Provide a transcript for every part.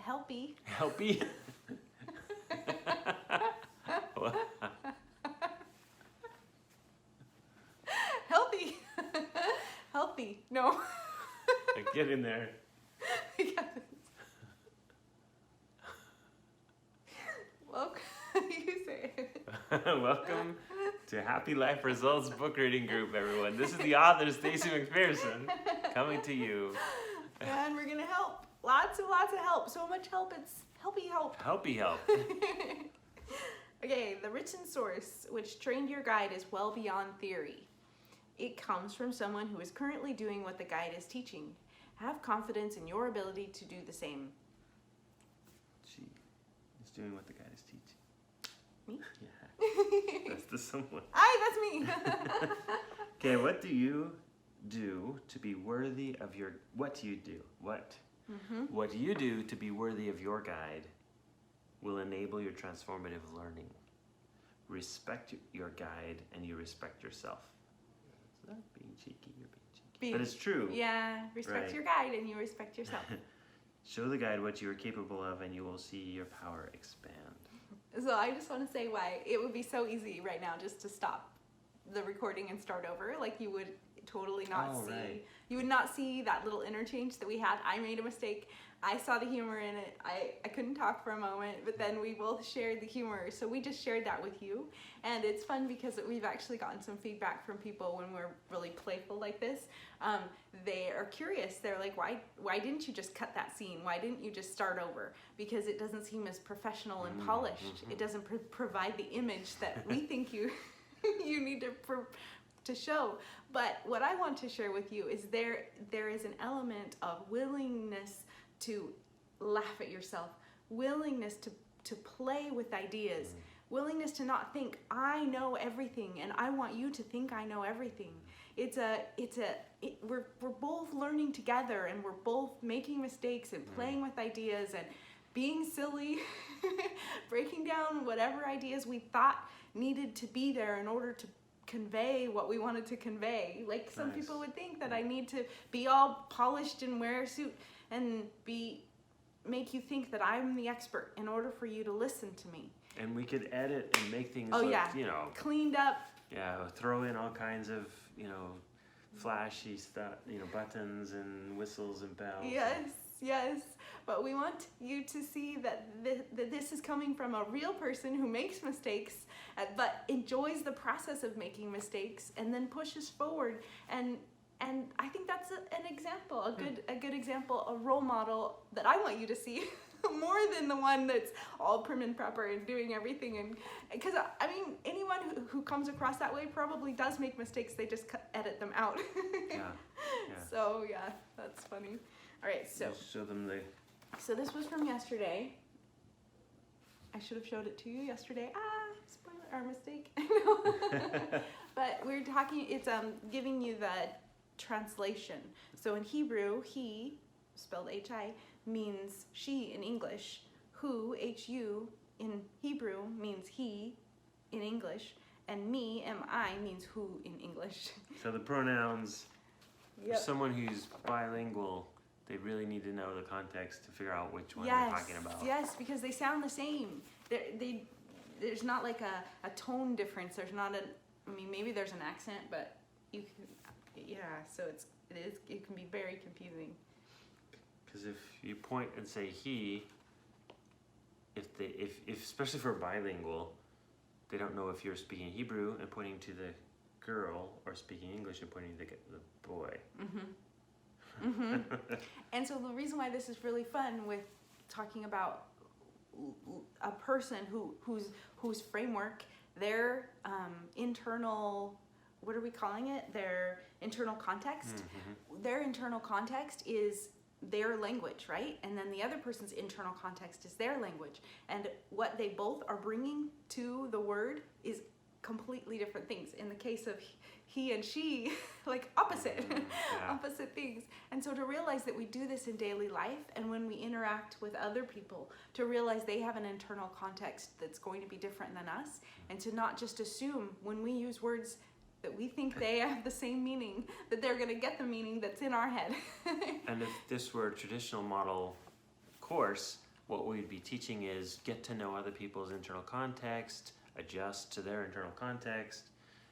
helpy. Helpy? Healthy. Healthy. No. Get in there. Welcome. You say it. Welcome to Happy Life Results Book Reading Group, everyone. This is the author, Stacey McPherson, coming to you. And we're going to help. Lots of help. So much help. It's helpy help. Helpy help. Okay, the written source, which trained your guide, is well beyond theory. It comes from someone who is currently doing what the guide is teaching. Have confidence in your ability to do the same. She is doing what the guide is teaching. Me? Yeah. That's the someone. That's me. Okay, what do you do to be worthy of your... What do you do? What? Mm-hmm. What do you do to be worthy of your guide will enable your transformative learning. Respect your guide and you respect yourself. Is that being cheeky? You're being cheeky. But it's true. Yeah, respect your guide and you respect yourself. Show the guide what you are capable of and you will see your power expand. So I just want to say why it would be so easy right now just to stop the recording and start over. Like you would totally not see. Right. You would not see that little interchange that we had. I made a mistake. I saw the humor in it. I couldn't talk for a moment, but then we both shared the humor. So we just shared that with you. And it's fun because we've actually gotten some feedback from people when we're really playful like this. They are curious. They're like, why didn't you just cut that scene? Why didn't you just start over? Because it doesn't seem as professional and polished. Mm-hmm. It doesn't provide the image that we think you need to show. But what I want to share with you is there is an element of willingness to laugh at yourself, willingness to play with ideas, willingness to not think I know everything and I want you to think I know everything. We're both learning together and we're both making mistakes and playing with ideas and being silly, breaking down whatever ideas we thought needed to be there in order to convey what we wanted to convey. Like some people would think that I need to be all polished and wear a suit and make you think that I'm the expert in order for you to listen to me. And we could edit and make things look, cleaned up. Yeah, throw in all kinds of, flashy stuff, buttons and whistles and bells. Yes. But we want you to see that this is coming from a real person who makes mistakes, but enjoys the process of making mistakes and then pushes forward. And I think that's an example, a good example, a role model that I want you to see more than the one that's all prim and proper and doing everything. And because anyone who comes across that way probably does make mistakes. They just edit them out. Yeah. So yeah, that's funny. All right, so show them the. So this was from yesterday. I should have showed it to you yesterday. Spoiler, our mistake. But we're talking. It's giving you the translation. So in Hebrew, he, spelled H-I, means she in English. Who, H-U, in Hebrew means he in English. And me, M-I, means who in English. So the pronouns, for someone who's bilingual, they really need to know the context to figure out which one they're talking about. Yes, because they sound the same. There's not like a tone difference. There's not maybe there's an accent, but you can. So it can be very confusing. Because if you point and say he, if especially for bilingual, they don't know if you're speaking Hebrew and pointing to the girl or speaking English and pointing to the boy. And so the reason why this is really fun with talking about a person whose framework, their internal, what are we calling it? Their internal context. Their internal context is their language, right? And then the other person's internal context is their language. And what they both are bringing to the word is completely different things. In the case of he and she, like opposite things. And so to realize that we do this in daily life, and when we interact with other people, to realize they have an internal context that's going to be different than us, and to not just assume when we use words that we think they have the same meaning, that they're going to get the meaning that's in our head. And if this were a traditional model course, what we'd be teaching is get to know other people's internal context, adjust to their internal context,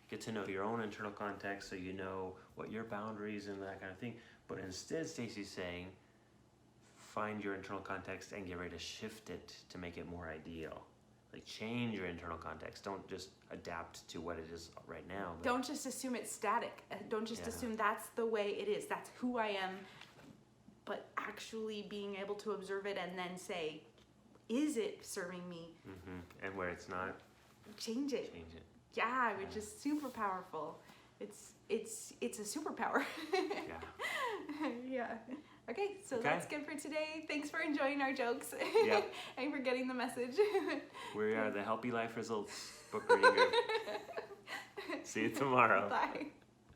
get to know your own internal context so you know what your boundaries and that kind of thing. But instead, Stacy's saying, find your internal context and get ready to shift it to make it more ideal. Like change your internal context. Don't just adapt to what it is right now. Don't just assume it's static. Don't just Yeah. assume that's the way it is. That's who I am. But actually being able to observe it and then say, is it serving me? And where it's not, Change it. change it. Yeah, which is super powerful. It's a superpower. Yeah. Yeah. Okay, so Okay. that's good for today. Thanks for enjoying our jokes. Yep. And for getting the message. We are the Healthy Life Results book reading group. See you tomorrow. Bye.